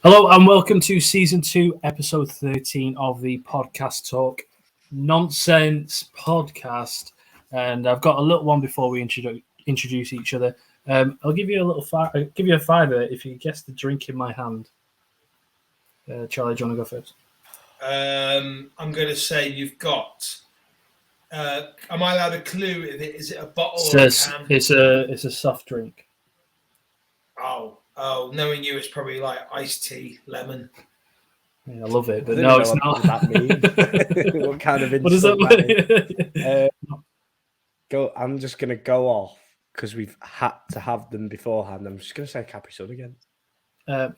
Hello and welcome to Season 2, Episode 13 of the Podcast Talk Nonsense Podcast. And I've got a little one before we introduce each other. I'll give you a fiver if you guess the drink in my hand. Charlie, do you want to go first? I'm going to say you've got. Am I allowed a clue? Is it a bottle or a can? It's a soft drink. Oh, knowing you, it's probably like iced tea, lemon. Yeah, I love it, but no, it's not. What does that mean? What kind of insult? What does that mean? I'm just going to go off because we've had to have them beforehand. I'm just going to say Capri Sun again.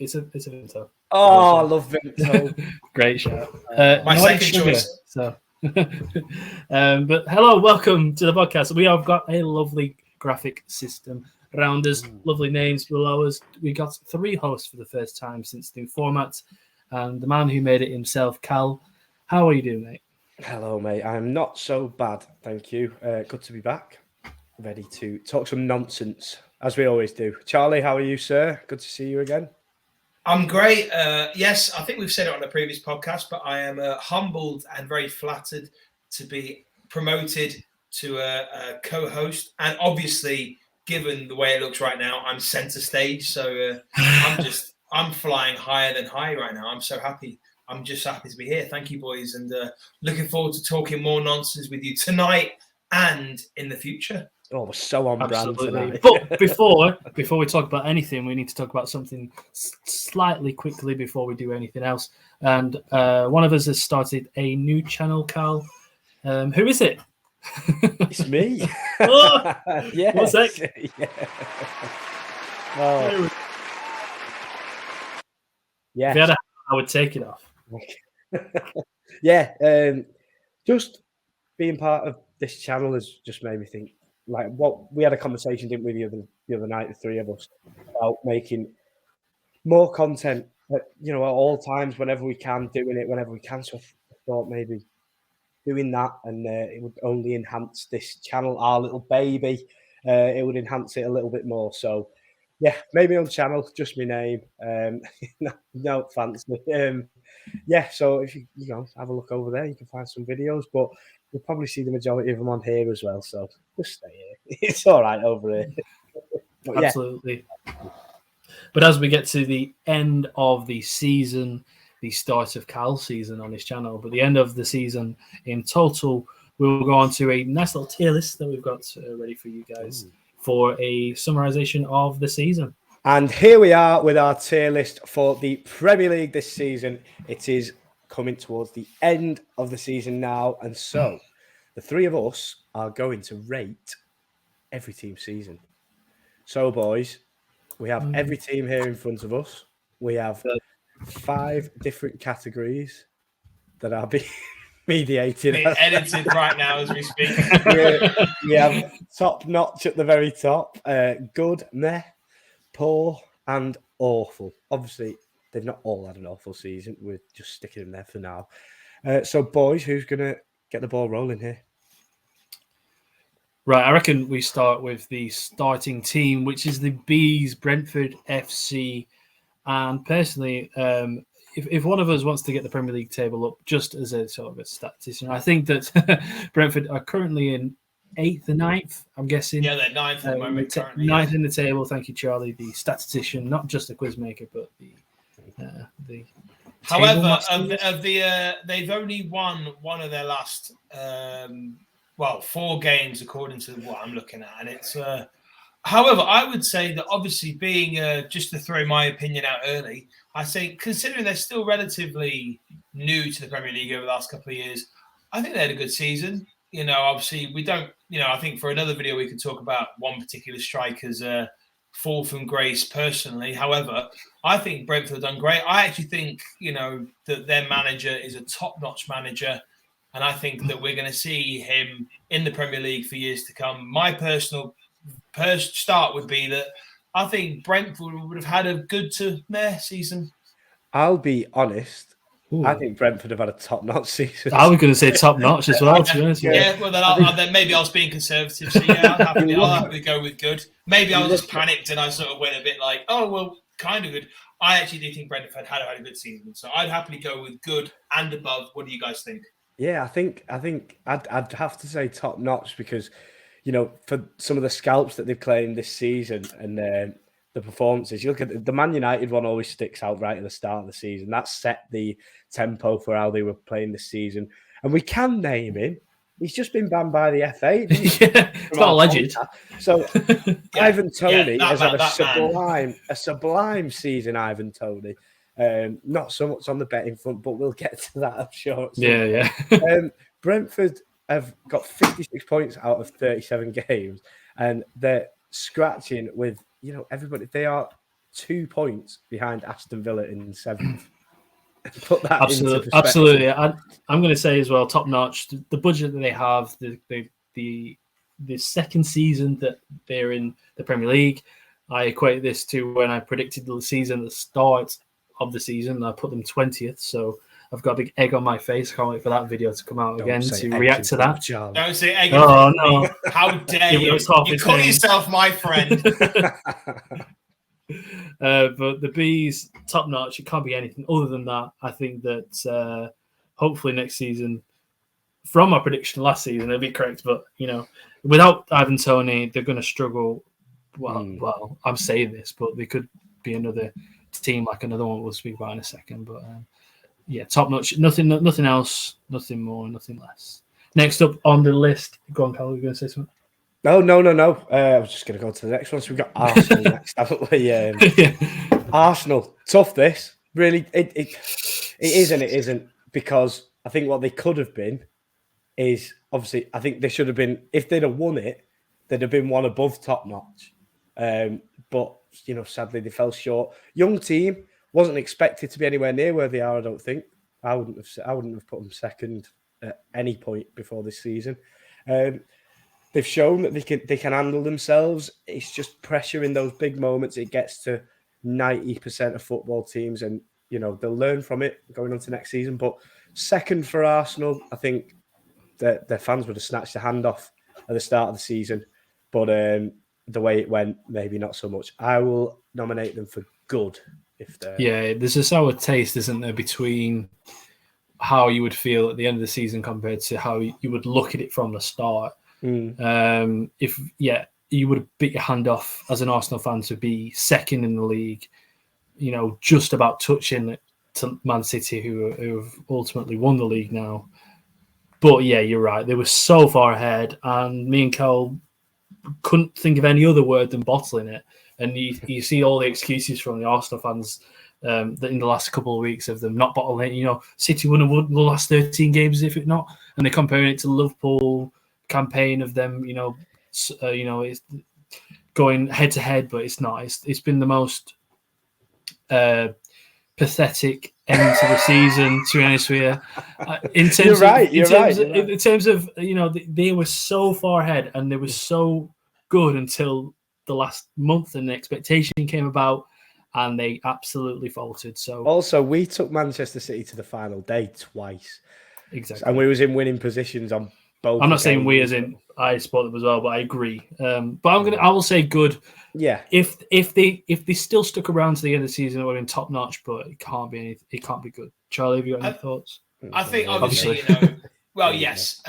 It's a Vimto. Oh, I love Vimto. Great shout. My second choice. So, but hello, welcome to the podcast. We have got a lovely graphic system around us, lovely names below us. We got 3 hosts for the first time since the new format, and the man who made it himself, Cal. How are you doing, mate? Hello, mate. I'm not so bad, thank you. Good to be back. Ready to talk some nonsense, as we always do. Charlie, how are you, sir? Good to see you again. I'm great. Yes, I think we've said it on the previous podcast, but I am humbled and very flattered to be promoted to a co-host, and obviously, given the way it looks right now, I'm center stage. So I'm flying higher than high right now. I'm so happy. I'm just happy to be here. Thank you, boys. And looking forward to talking more nonsense with you tonight and in the future. Oh, we're so on brand tonight. But before we talk about anything, we need to talk about something slightly quickly before we do anything else. And one of us has started a new channel, Cal. Who is it? It's me. Oh, yes. What's that? Yeah. Oh. Yeah. If you had a, I would take it off. Yeah. Just being part of this channel has just made me think. Like what we had a conversation, didn't we, the other night, the 3 of us, about making more content. At all times, whenever we can, doing it whenever we can. So I thought maybe doing that, and it would only enhance this channel, our little baby. It would enhance it a little bit more. So, yeah, maybe on channel, just my name. No fancy. Yeah, so if you have a look over there, you can find some videos, but you'll probably see the majority of them on here as well. So just stay here. It's all right over here. But absolutely. Yeah. But as we get to the end of the season, the start of Cal's season on his channel, but the end of the season in total, we'll go on to a nice little tier list that we've got ready for you guys for a summarization of the season. And here we are with our tier list for the Premier League this season. It is coming towards the end of the season now, and so the 3 of us are going to rate every team's season. So, boys, we have every team here in front of us. We have 5 different categories that are being mediated. Being edited right now as we speak. We have top notch at the very top, good, meh, poor, and awful. Obviously, they've not all had an awful season. We're just sticking them there for now. So, boys, who's going to get the ball rolling here? Right, I reckon we start with the starting team, which is the Bees, Brentford FC. And personally, if one of us wants to get the Premier League table up just as a sort of a statistician, I think that Brentford are currently in 8th and 9th, I'm guessing. Yeah, they're 9th at the moment. 9th in the table. Thank you, Charlie, the statistician, not just the quiz maker, but the. However, they've only won one of their last 4 games according to what I'm looking at, and it's. However, I would say that obviously being just to throw my opinion out early, I say considering they're still relatively new to the Premier League over the last couple of years, I think they had a good season. Obviously we don't. I think for another video we could talk about one particular striker's fall from grace personally. However, I think Brentford have done great. I actually think that their manager is a top-notch manager. And I think that we're going to see him in the Premier League for years to come. My personal start would be that I think Brentford would have had a good to meh season. I'll be honest. Ooh. I think Brentford have had a top-notch season. I was going to say top-notch as well, to be honest. Yeah, well, then maybe I was being conservative. So, yeah, I'll happily go with good. Maybe I was just panicked and I sort of went a bit like, oh, well, kind of good. I actually do think Brentford had a good season, so I'd happily go with good and above. What do you guys think? Yeah, I think I'd have to say top notch because, for some of the scalps that they've claimed this season and the performances, you look at the Man United one always sticks out right at the start of the season. That set the tempo for how they were playing this season, and we can name him. He's just been banned by the FA. It's not alleged. So Ivan Toney has had a sublime season. Ivan Toney, not so much on the betting front, but we'll get to that, I'm sure. Yeah. Brentford have got 56 points out of 37 games, and they're scratching with everybody. They are 2 points behind Aston Villa in 7th. Put that into perspective. Absolutely. I'm going to say as well, top notch. The budget that they have, the second season that they're in the Premier League, I equate this to when I predicted the season at the start of the season. I put them 20th, so I've got a big egg on my face. Can't wait for that video to come out again to react to that. Don't say egg. Oh no! How dare you? You call yourself my friend. But the Bees, top notch. It can't be anything other than that. I think that hopefully next season, from my prediction last season, it'll be correct. But without Ivan Toney, they're going to struggle. Well, I'm saying this, but they could be another team like another one we'll speak about in a second. But yeah, top notch. Nothing else. Nothing more. Nothing less. Next up on the list, go on, Carl. You're going to say something? No. I was just going to go to the next one. So we've got Arsenal next, haven't we? Arsenal, tough this. Really, it is and it isn't, because I think what they could have been is, obviously, I think they should have been, if they'd have won it, they'd have been one above top notch. But, sadly, they fell short. Young team, wasn't expected to be anywhere near where they are, I don't think. I wouldn't have put them second at any point before this season. They've shown that they can handle themselves. It's just pressure in those big moments. It gets to 90% of football teams, and they'll learn from it going on to next season. But second for Arsenal, I think that their fans would have snatched the hand off at the start of the season. But the way it went, maybe not so much. I will nominate them for good. There's a sour taste, isn't there, between how you would feel at the end of the season compared to how you would look at it from the start. If you would have bit your hand off as an Arsenal fan to be second in the league, just about touching to Man City, who have ultimately won the league now. But yeah, you're right. They were so far ahead, and me and Cal couldn't think of any other word than bottling it. And you see all the excuses from the Arsenal fans that in the last couple of weeks of them not bottling it. City wouldn't have won the last 13 games if it not, and they're comparing it to the Liverpool campaign of them. It's going head to head, but it's not. It's been the most pathetic end to the season, to be honest with you. In terms of they were so far ahead and they were so good until the last month, and the expectation came about, and they absolutely faltered. So also, we took Manchester City to the final day twice, exactly, and we was in winning positions on both. I'm not saying we as in I support them as well, but I agree. But I will say good. Yeah. If they still stuck around to the end of the season, it would have been top notch, but it can't be good. Charlie, have you got any thoughts? I think obviously yes.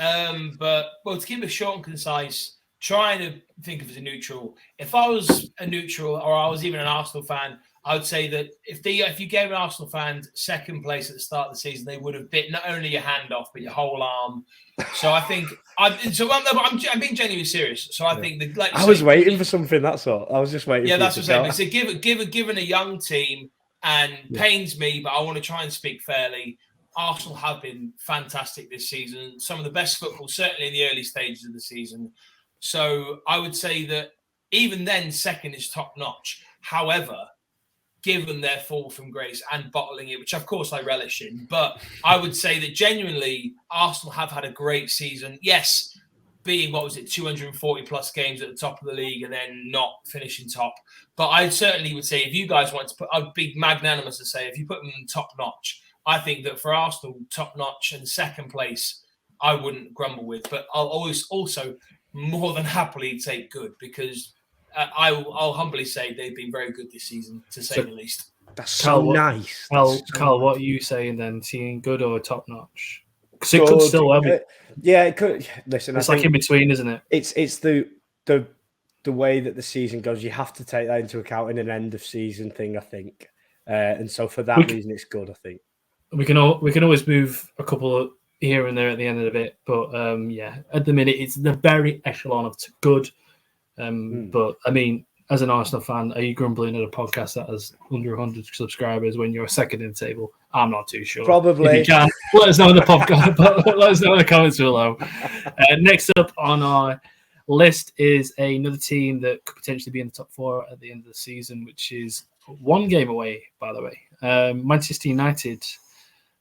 But to keep it short and concise, trying to think of as a neutral. If I was a neutral, or I was even an Arsenal fan, I would say that if you gave an Arsenal fan second place at the start of the season, they would have bit not only your hand off but your whole arm. So I think I'm being genuinely serious. So I think that I was waiting for something. That's all. I was just waiting. Yeah, that's what I'm saying. So given a young team, and pains me, but I want to try and speak fairly. Arsenal have been fantastic this season. Some of the best football, certainly in the early stages of the season. So I would say that even then, second is top notch. However, given their fall from grace and bottling it, which of course I relish in, but I would say that genuinely Arsenal have had a great season. Yes, being 240 plus games at the top of the league and then not finishing top. But I certainly would say if you guys want to put, I'd be magnanimous to say if you put them top notch, I think that for Arsenal, top notch and second place, I wouldn't grumble with. But I'll always also more than happily take good, because I'll humbly say they've been very good this season, to say the least. That's so nice. Carl, what are you saying then? Seeing good or top notch? Because it could still well be. Yeah, it could. Listen, it's like in between, isn't it? It's the way that the season goes. You have to take that into account in an end of season thing, I think. And so for that reason, it's good. I think we can always move a couple of here and there at the end of it, but at the minute it's the very echelon of good. But I mean, as an Arsenal fan, are you grumbling at a podcast that has under 100 subscribers when you're second in the table? I'm not too sure. Probably. If you can, let us know in the podcast. Let us know in the comments below. Next up on our list is another team that could potentially be in the top 4 at the end of the season, which is one game away, by the way. Manchester United.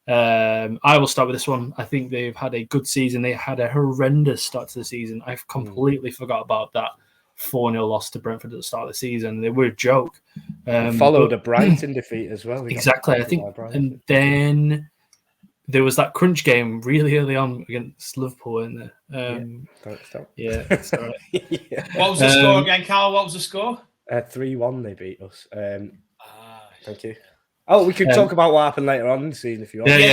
I will start with this one. I think they've had a good season. They had a horrendous start to the season. I've completely forgot about that 4-0 loss to Brentford at the start of the season. They were a joke. Followed a Brighton defeat as well. Exactly. I think, and then there was that crunch game really early on against Liverpool, weren't there? Yeah, sorry. What was the score again, Carl? What was the score? 3-1 they beat us. Thank you. Oh, we could talk about what happened later on in the season if you want. To be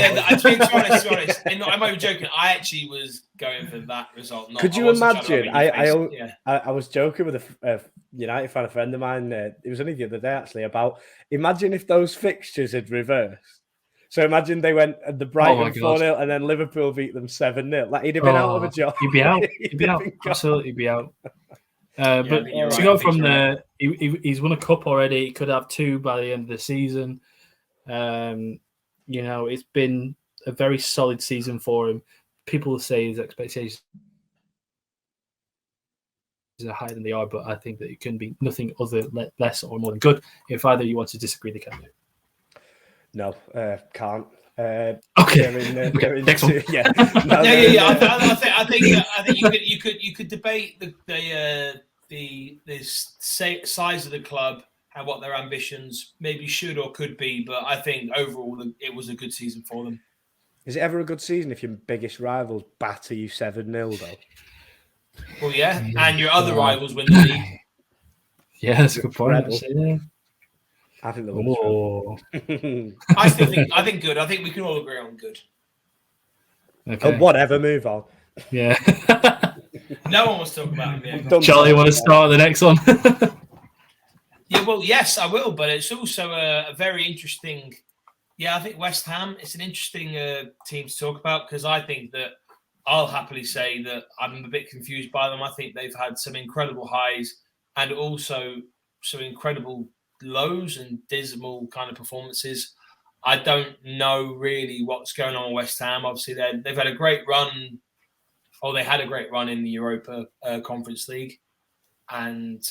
honest, and I'm not even joking. I actually was going for that result. Could you imagine? I was joking with a United fan, a friend of mine. It was only the other day actually about imagine if those fixtures had reversed. So imagine they went at the Brighton 4-0 and then Liverpool beat them 7-0. Like he'd have been out of a job. He'd be out. He'd be out. Absolutely be out. But to go from there, he's won a cup already. He could have 2 by the end of the season. It's been a very solid season for him. People say his expectations are higher than they are, but I think that it can be nothing other less or more than good. If either you want to disagree, they can do. No, can't. Okay. Next one. Yeah. I think you could debate the size of the club and what their ambitions maybe should or could be, but I think overall it was a good season for them. Is it ever a good season if your biggest rivals batter you 7-0 though? Well, yeah, and your other rivals win the league. Yeah, that's a good point. I think they'll I think good. I think we can all agree on good. Okay. Whatever, move on. Yeah. No one was talking about it. Charlie, you want to start the next one? Yeah, well, yes, I will, but it's also a very interesting. Yeah, I think West Ham. It's an interesting team to talk about because I think that I'll happily say that I'm a bit confused by them. I think they've had some incredible highs and also some incredible lows and dismal kind of performances. I don't know really what's going on with West Ham. Obviously, they've had a great run, or they had a great run in the Europa Conference League, and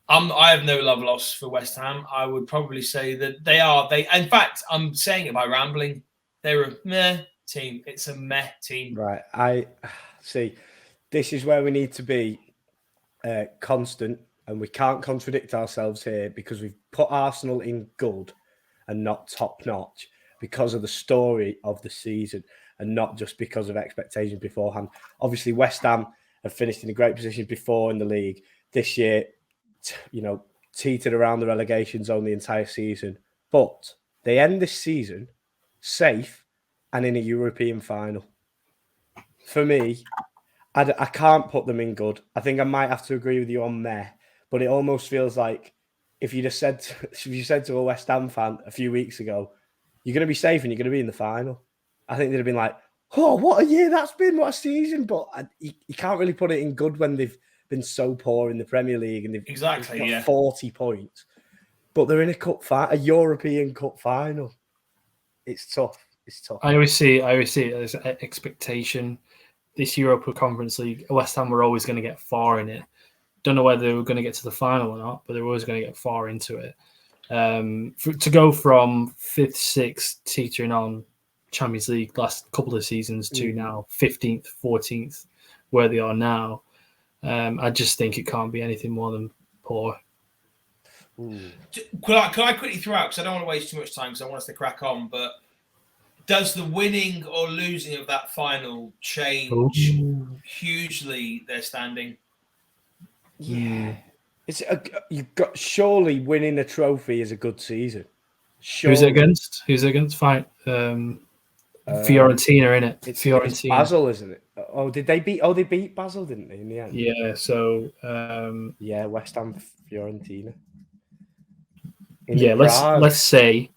I have no love lost for West Ham. I would probably say that they are. In fact, I'm saying it by rambling. They're a meh team. It's a meh team. Right. I see. This is where we need to be constant, and we can't contradict ourselves here because we've put Arsenal in good and not top notch because of the story of the season and not just because of expectations beforehand. Obviously, West Ham have finished in a great position before in the league. This year, teetered around the relegation zone the entire season, but they end this season safe and in a European final. For me, I can't put them in good. I think I might have to agree with you on there, but it almost feels like if you said to a West Ham fan a few weeks ago, you're going to be safe and you're going to be in the final, I think they'd have been like, oh, what a year that's been, what a season. But you can't really put it in good when they've been so poor in the Premier League and they've got 40 points, but they're in a European Cup final. It's tough. I always see it as an expectation. This Europa Conference League, West Ham were always going to get far in it. Don't know whether they were going to get to the final or not, but they were always going to get far into it. To go from 5th, 6th, teetering on Champions League last couple of seasons to now 15th, 14th, where they are now. I just think it can't be anything more than poor. Could I quickly throw out, because I don't want to waste too much time because I want us to crack on, but does the winning or losing of that final change hugely their standing? Yeah. You've got surely winning a trophy is a good season. Who's it Surely. against? Who's it against? Fiorentina, innit? It's Fiorentina. Basel, isn't it? Oh, did they beat? Oh, they beat Basel, didn't they? In the end. Yeah. So. Yeah, West Ham, Fiorentina. Let's say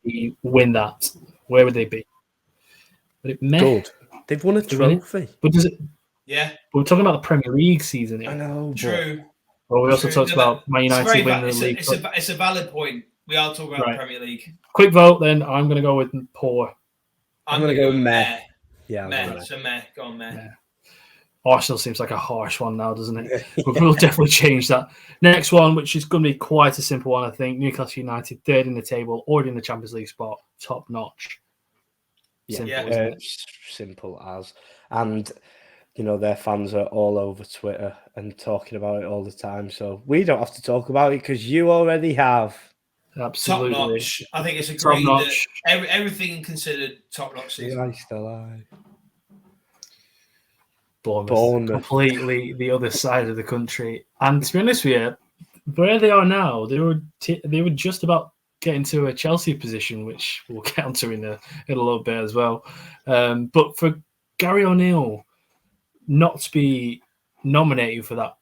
they win that. Where would they be? Would it meh? Good. They've won a trophy. But does it? Yeah. We're talking about the Premier League season here. I know. True. Well, we also talked about Man United winning the league. It's a valid point. We are talking about the Premier League. Quick vote, then. I'm going to go with poor. I'm going to go meh. Yeah, meh. So meh. Go on, meh. Yeah. Arsenal seems like a harsh one now, doesn't it? We'll definitely change that. Next one, which is going to be quite a simple one, I think. Newcastle United, third in the table, already in the Champions League spot, top notch. Simple as. And, their fans are all over Twitter and talking about it all the time. So we don't have to talk about it because you already have. Absolutely. Top notch. I think it's a great everything considered top notch season. Bournemouth, completely the other side of the country. And to be honest with you, where they are now, they were just about getting to a Chelsea position, which we'll get onto in a little bit as well. But for Gary O'Neill not to be nominated for that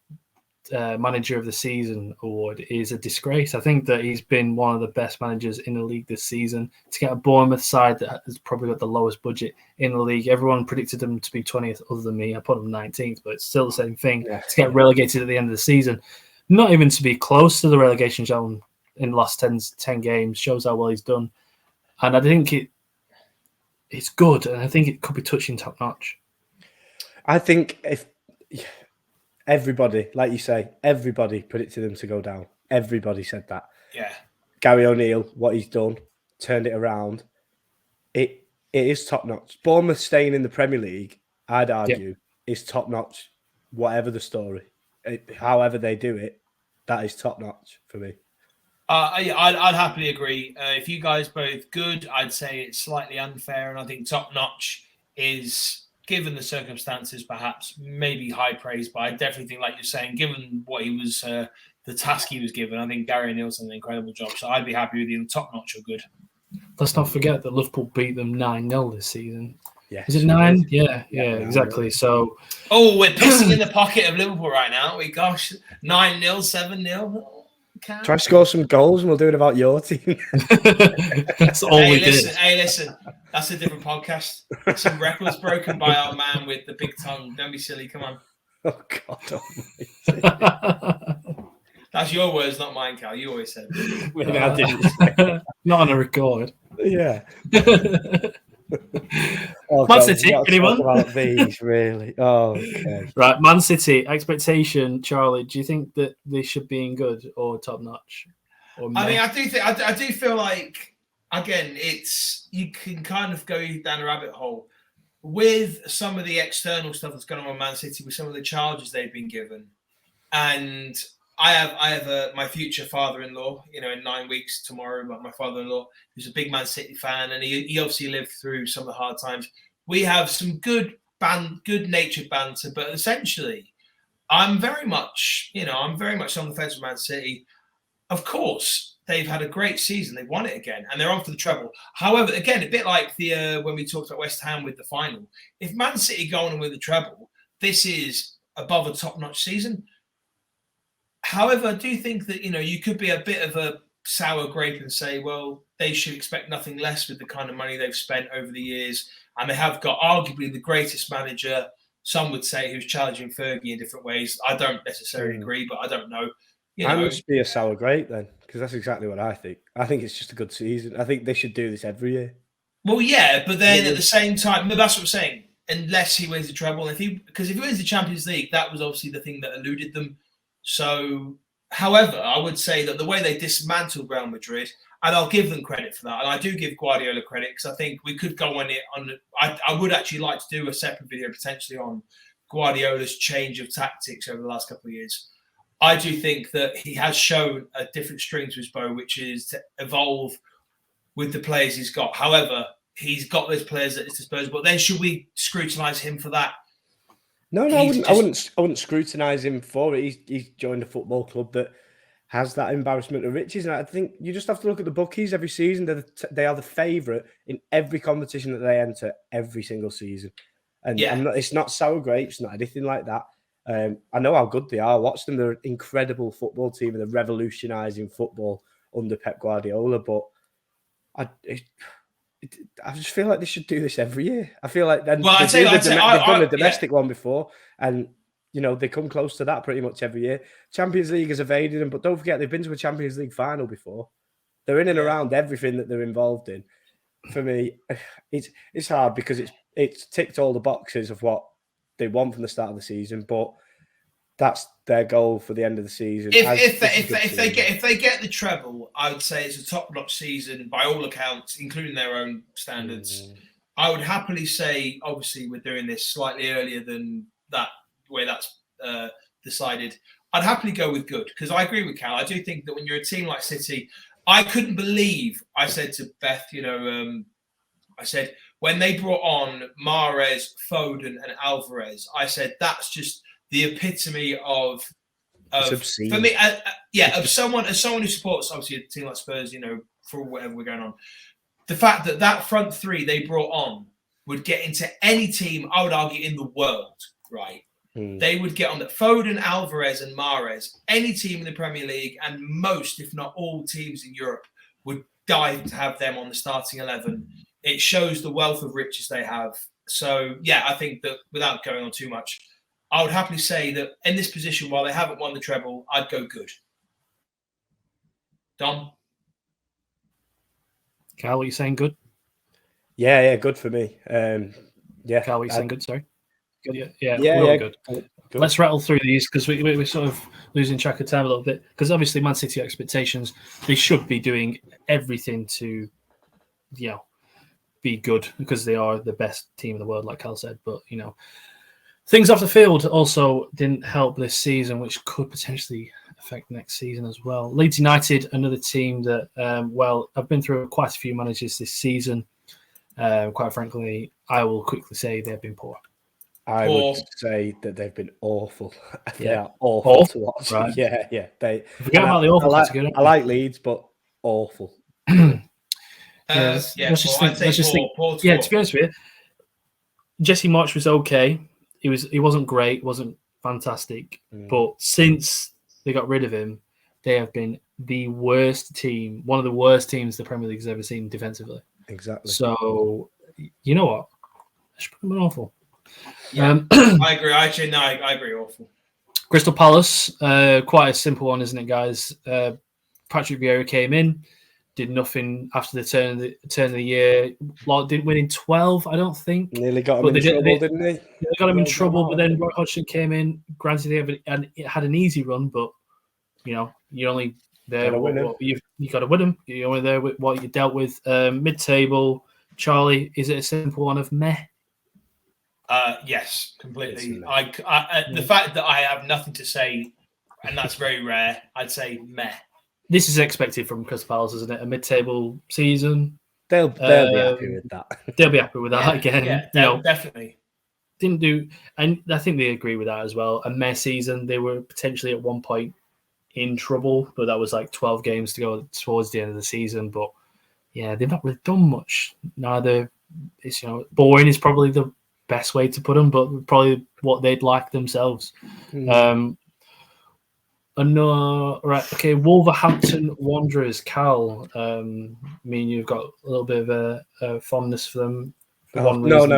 Manager of the Season award is a disgrace. I think that he's been one of the best managers in the league this season. To get a Bournemouth side that has probably got the lowest budget in the league, everyone predicted them to be 20th other than me. I put them 19th, but it's still the same thing. Yeah. To get relegated at the end of the season, not even to be close to the relegation zone in the last 10 games, shows how well he's done. And I think it's good, and I think it could be touching top notch. I think if everybody, like you say, everybody predicted them to go down. Everybody said that. Yeah. Gary O'Neill, what he's done, turned it around. It is top notch. Bournemouth staying in the Premier League, I'd argue, is top notch. Whatever the story, however they do it, that is top notch for me. I'd happily agree. If you guys both good, I'd say it's slightly unfair, and I think top notch is, given the circumstances, perhaps maybe high praise, but I definitely think, like you're saying, given what he was, the task he was given, I think Gary O'Neill's done an incredible job. So I'd be happy with either top notch or good. Let's not forget that Liverpool beat them 9-0 this season. Yeah, is it 9? Yeah, exactly. So, we're pissing in the pocket of Liverpool right now, aren't we? Gosh, 9-0, 7-0. Try to score some goals and we'll do it about your team. That's all we did. Hey, listen. That's a different podcast. Some records broken by our man with the big tongue. Don't be silly. Come on. Oh, God almighty. That's your words, not mine, Cal. You always said. I didn't say. Not on a record. Yeah. Man City, anyone? About these, really? Oh, okay. Right, Man City, expectation, Charlie, do you think that they should be in good or top notch? I do feel like, again, you can kind of go down a rabbit hole with some of the external stuff that's going on with Man City, with some of the charges they've been given. And I have my future father-in-law, in 9 weeks tomorrow, but my father-in-law, who's a big Man City fan, and he obviously lived through some of the hard times. We have some good-natured banter, but essentially, I'm very much on the fence with Man City. Of course, they've had a great season. They've won it again, and they're on for the treble. However, again, a bit like when we talked about West Ham with the final, if Man City go on and win the treble, this is above a top-notch season. However, I do think that, you could be a bit of a sour grape and say, well, they should expect nothing less with the kind of money they've spent over the years. And they have got arguably the greatest manager, some would say, who's challenging Fergie in different ways. I don't necessarily agree, but I don't know. I must be a sour grape then, because that's exactly what I think. I think it's just a good season. I think they should do this every year. Well, yeah, but then at the same time, that's what I'm saying. Unless he wins the treble, because if he wins the Champions League, that was obviously the thing that eluded them. So, however, I would say that the way they dismantled Real Madrid, and I'll give them credit for that, and I do give Guardiola credit, because I think we could go on it I would actually like to do a separate video potentially on Guardiola's change of tactics over the last couple of years. I do think that he has shown a different string to his bow, which is to evolve with the players he's got. However, he's got those players at his disposal. But then should we scrutinise him for that? No, I wouldn't scrutinise him for it. He's joined a football club that has that embarrassment of riches, and I think you just have to look at the bookies every season. They are the favourite in every competition that they enter every single season, and it's not sour grapes, not anything like that. I know how good they are. I watched them; they're an incredible football team, and they're revolutionising football under Pep Guardiola. But I just feel like they should do this every year. I feel like they've done the domestic one before, and they come close to that pretty much every year. Champions League has evaded them, but don't forget they've been to a Champions League final before. They're in and around everything that they're involved in. For me, it's hard because it's ticked all the boxes of what they want from the start of the season, but that's their goal for the end of the season. If they get the treble, I would say it's a top-notch season by all accounts, including their own standards. I would happily say, obviously, we're doing this slightly earlier than that, where that's decided. I'd happily go with good because I agree with Cal. I do think that when you're a team like City, I couldn't believe. I said to Beth, I said when they brought on Mahrez, Foden, and Alvarez, I said that's just the epitome of for me, of someone who supports obviously a team like Spurs, for whatever we're going on. The fact that front three they brought on would get into any team, I would argue, in the world, right? They would get on that. Foden, Alvarez, and Mahrez, any team in the Premier League, and most, if not all, teams in Europe would die to have them on the starting 11. It shows the wealth of riches they have. So, I think that without going on too much, I would happily say that in this position, while they haven't won the treble, I'd go good. Dom? Cal, what are you saying? Good? Yeah, good for me. Cal, what are you saying? Good, sorry. Good, yeah, good. Let's rattle through these because we're sort of losing track of time a little bit. Because obviously, Man City expectations, they should be doing everything to, be good because they are the best team in the world, like Cal said. But things off the field also didn't help this season, which could potentially affect next season as well. Leeds United, another team that, I've been through quite a few managers this season. Quite frankly, I will quickly say they've been poor. I would say that they've been awful. They are awful to watch. Right. Yeah. Forget about the awful. I like Leeds, but awful. Let's just think. To be honest with you, Jesse March was okay. He wasn't great, wasn't fantastic. But since they got rid of him, they have been the worst team, one of the worst teams the Premier League has ever seen defensively. Exactly. So, you know what? I should put them in awful. Yeah, I agree. Actually, I agree. Awful. Crystal Palace, quite a simple one, isn't it, guys? Patrick Vieira came in, did nothing after the turn of the year. Didn't win in 12, I don't think. Nearly got him in trouble, didn't they? They got him in trouble, but then Roy Hodgson came in. Granted, it had an easy run, but you're only there. You got to win them. You're only there with what you dealt with. Mid-table, Charlie. Is it a simple one of meh? Yes, completely. The fact that I have nothing to say, and that's very rare, I'd say meh. This is expected from Crystal Palace, isn't it? A mid-table season. They'll be happy with that. They'll be happy with that again. Yeah, definitely. Didn't do, and I think they agree with that as well. A meh season. They were potentially at one point in trouble, but that was like 12 games to go towards the end of the season. But they've not really done much. Neither. It's boring is probably the best way to put them, but probably what they'd like themselves. Right, okay. Wolverhampton Wanderers, Cal. You've got a little bit of a fondness for them. No.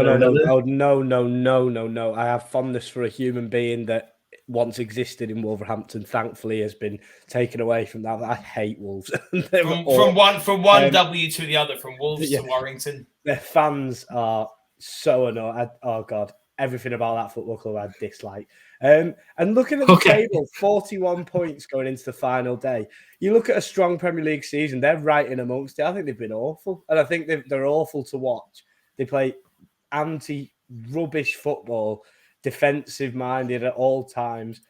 I have fondness for a human being that once existed in Wolverhampton. Thankfully, has been taken away from that. I hate Wolves. from one W to the other, from Wolves to Warrington. Their fans are so annoying. Oh God, everything about that football club I dislike. And looking at the table, 41 points going into the final day. You look at a strong Premier League season, they're right in amongst it. I think they've been awful. And I think they're awful to watch. They play anti-rubbish football, defensive-minded at all times.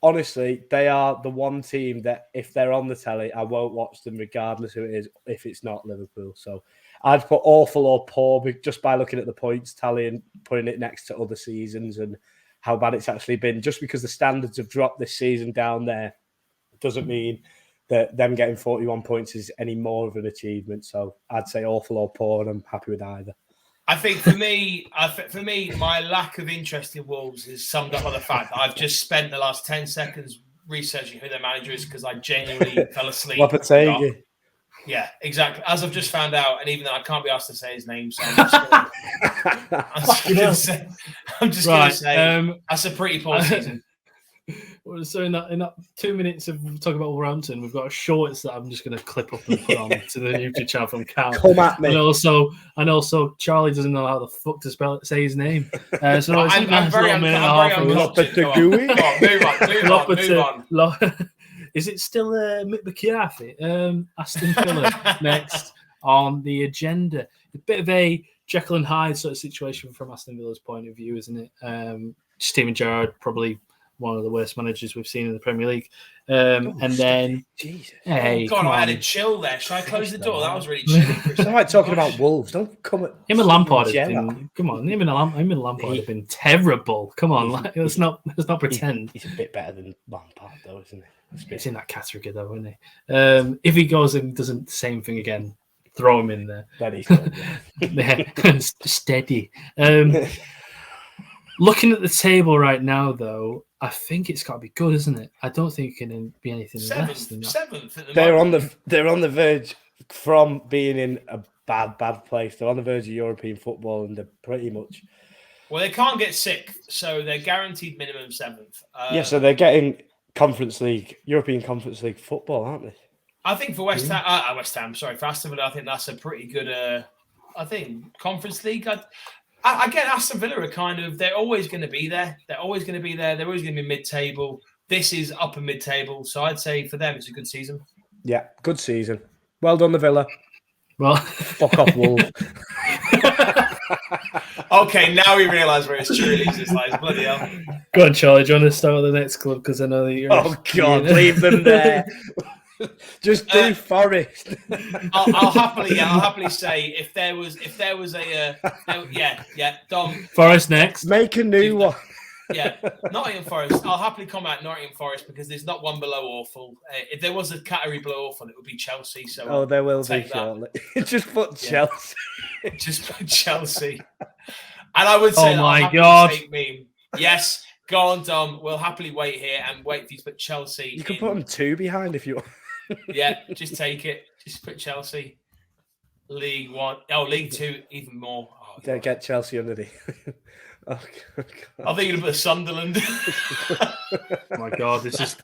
Honestly, they are the one team that if they're on the telly, I won't watch them regardless who it is, if it's not Liverpool. So I'd put awful or poor just by looking at the points tally and putting it next to other seasons and how bad it's actually been. Just because the standards have dropped this season down there doesn't mean that them getting 41 points is any more of an achievement. So I'd say awful or poor, and I'm happy with either. I think for me, my lack of interest in Wolves is summed up by the fact that I've just spent the last 10 seconds researching who their manager is because I genuinely fell asleep. Lopetegui. Yeah, exactly. As I've just found out, and even though I can't be asked to say his name, so I'm just going to say that's a pretty poor season. So in that 2 minutes of talking about Wolverhampton, we've got a shorts that I'm just going to clip up and put on to the YouTube channel from Cal. Come at me. And also, Charlie doesn't know how the fuck to say his name. So I'm very unconscious. Move on. Is it still Mick McCarthy? Aston Villa next on the agenda. A bit of a Jekyll and Hyde sort of situation from Aston Villa's point of view, isn't it? Steven Gerrard, probably one of the worst managers we've seen in the Premier League. Jesus. Hey, God, I had a chill there. Should I close the door? That was really chilly. It's not like talking about Wolves. Don't come at him and Lampard. Come on, him and Lampard have been terrible. Come on, let's not pretend. He's a bit better than Lampard, though, isn't he? It's in that category, though, isn't he? If he goes and does the same thing again, throw him in there. That is good, steady. Looking at the table right now, though, I think it's got to be good, isn't it? I don't think it can be anything less than that. Seventh at the moment. They're on the verge from being in a bad place. They're on the verge of European football, and they're pretty much. Well, they can't get sixth, so they're guaranteed minimum seventh. So they're getting European Conference League football, aren't they? I think for for Aston Villa, I think that's a pretty good. Conference League. I get Aston Villa are they're always going to be there. They're always going to be there. They're always going to be mid-table. This is upper mid-table. So I'd say for them, it's a good season. Yeah, good season. Well done, the Villa. Well, fuck off, Wolves. Okay, now we realise where it's truly is. Like, bloody hell. Go on, Charlie. Do you want to start with the next club? Because I know that you're... Oh, God, leave them there. Just do Forest. I'll happily say if there was a Dom Forest next. Make a new one. Yeah, Nottingham Forest. I'll happily come out Nottingham Forest because there's not one below awful. If there was a category below awful, it would be Chelsea. So there will be shortly. Just put Chelsea. Just put Chelsea. And I would say, oh my God, yes. Go on, Dom. We'll happily wait here and wait for you to put Chelsea. You can put them two behind if you want. Yeah, just take it. Just put Chelsea. League One. Oh, League Two, even more. Oh, don't get Chelsea underneath. Oh, God. I think you'd put Sunderland. Oh my God, this is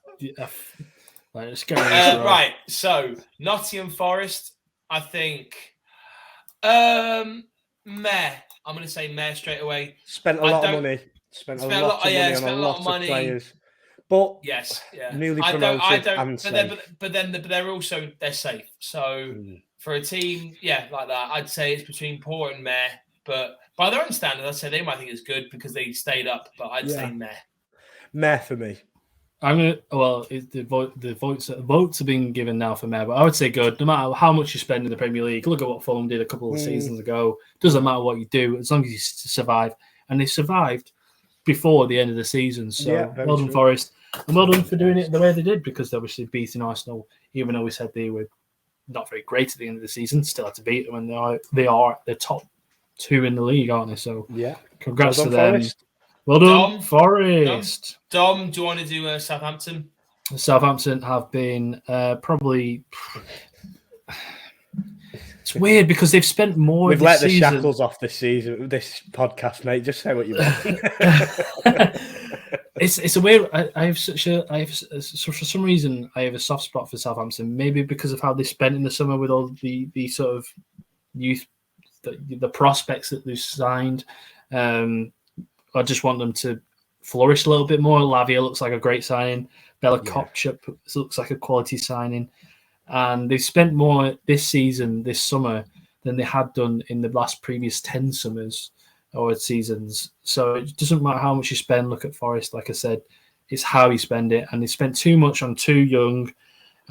let's go. Right. So Nottingham Forest, I think. Meh. I'm going to say meh straight away. Spent a lot of money. Spent a lot of money. Players. But yes, yeah. Newly promoted and safe. But they're safe. So for a team, like that, I'd say it's between poor and meh. But by their own standards, I'd say they might think it's good because they stayed up. But I'd say meh. Meh for me. The votes are being given now for meh, but I would say good. No matter how much you spend in the Premier League, look at what Fulham did a couple of seasons ago. Doesn't matter what you do, as long as you survive. And they survived before the end of the season. So well done, Forest. And well done for doing it the way they did, because they obviously beating Arsenal, even though we said they were not very great at the end of the season, still had to beat them, and they are the top two in the league, aren't they? So congrats to them. Forest. Well done, Forest. Dom, do you want to do Southampton? Southampton have been probably... It's weird because they've spent more. We've let the shackles off this season, this podcast, mate. Just say what you want. It's a weird. For some reason I have a soft spot for Southampton. Maybe because of how they spent in the summer with all the sort of youth, the prospects that they've signed. I just want them to flourish a little bit more. Lavia looks like a great signing. Bella Kopchuk looks like a quality signing. And they've spent more this summer, than they had done in the previous 10 summers or seasons. So it doesn't matter how much you spend. Look at Forest, like I said, it's how you spend it. And they spent too much on too young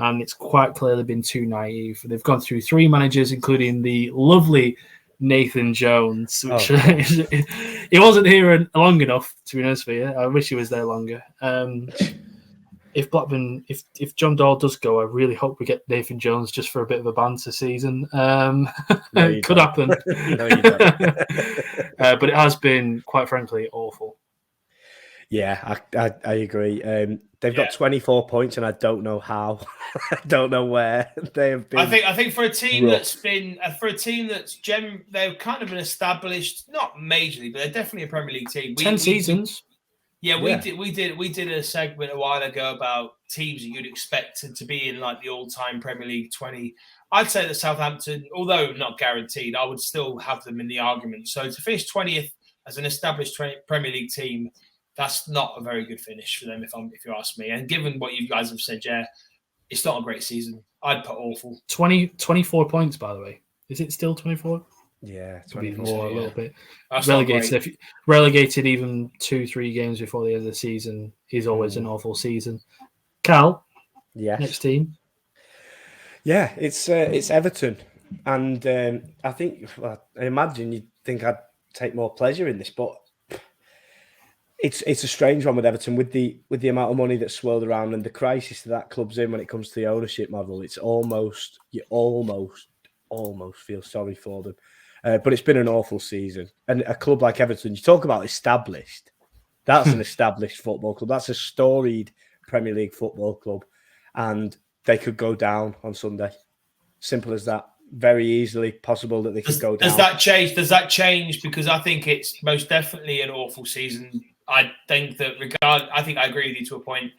and it's quite clearly been too naive. They've gone through 3 managers, including the lovely Nathan Jones, which he wasn't here long enough, to be honest with you. I wish he was there longer. If Blackburn, if John Doyle does go, I really hope we get Nathan Jones just for a bit of a banter season. It could happen. No, you don't. But it has been, quite frankly, awful. Yeah, I agree. They've got 24 points, and I don't know how. I don't know where they have been. I think for a team that's been they've kind of been established, not majorly, but they're definitely a Premier League team. 10 seasons. We did a segment a while ago about teams that you'd expect to be in like the all-time Premier League 20. I'd say that Southampton, although not guaranteed, I would still have them in the argument. So to finish 20th as an established Premier League team, that's not a very good finish for them, if you ask me. And given what you guys have said, yeah, it's not a great season. I'd put awful. 24 points, by the way. Is it still 24? Yeah, 24. More, a little bit. That's Relegated even 2-3 games before the end of the season is always an awful season. Cal, next team. Yeah, it's Everton, and I think I imagine you'd think I'd take more pleasure in this, but it's a strange one with Everton with the amount of money that's swirled around and the crisis that club's in when it comes to the ownership model. It's you almost feel sorry for them. But it's been an awful season. And a club like Everton, you talk about established. That's an established football club. That's a storied Premier League football club. And they could go down on Sunday. Simple as that. Very easily possible that they could go down. Does that change? Because I think it's most definitely an awful season. I think that I think I agree with you to a point.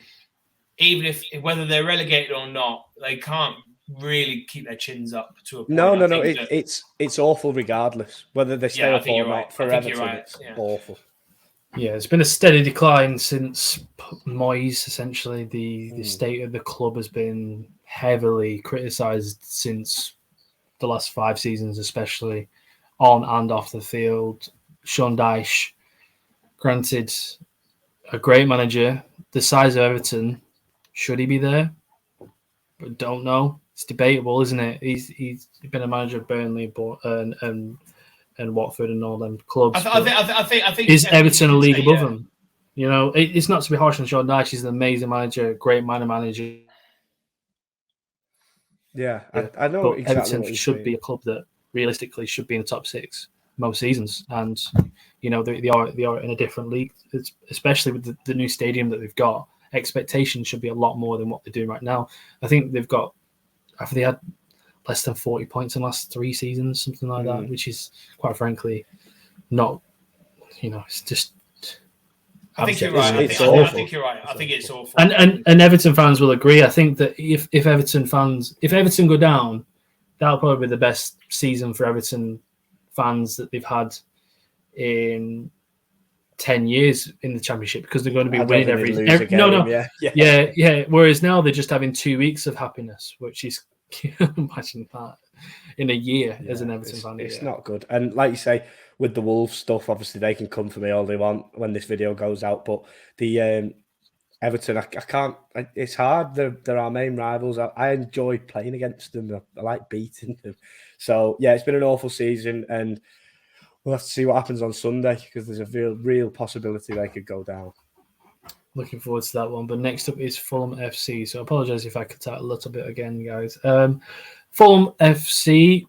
Even if whether they're relegated or not, they can't really keep their chins up to a point. No. It's awful regardless. Whether they stay up or not, for Everton, it's awful. Yeah, it's been a steady decline since Moyes, essentially. The state of the club has been heavily criticised since the last 5 seasons, especially on and off the field. Sean Dyche, granted, a great manager, the size of Everton, should he be there? But don't know. It's debatable, isn't it? He's been a manager of Burnley and Watford and all them clubs. I think is Everton a league above them? You know, it's not to be harsh on Sean Dyche. He's an amazing manager, great manager. Yeah, I know but exactly. Everton should be a club that realistically should be in the top 6 most seasons, and you know they are in a different league, especially with the new stadium that they've got. Expectations should be a lot more than what they're doing right now. I think they had less than 40 points in the last 3 seasons, something like that, which is quite frankly not. You know, it's just. I think you're right. I think you're right. I think it's awful. And Everton fans will agree. I think that if Everton go down, that'll probably be the best season for Everton fans that they've had in 10 years in the Championship, because they're going to be winning every game. Whereas now they're just having 2 weeks of happiness, which is imagine that in a year as an Everton fan. It's not good. And like you say, with the Wolves stuff, obviously they can come for me all they want when this video goes out. But the Everton, I can't. It's hard. They're our main rivals. I enjoy playing against them. I like beating them. So yeah, it's been an awful season, and we'll have to see what happens on Sunday, because there's a real possibility they could go down. Looking forward to that one. But next up is Fulham FC. So I apologise if I cut out a little bit again, guys. Fulham FC,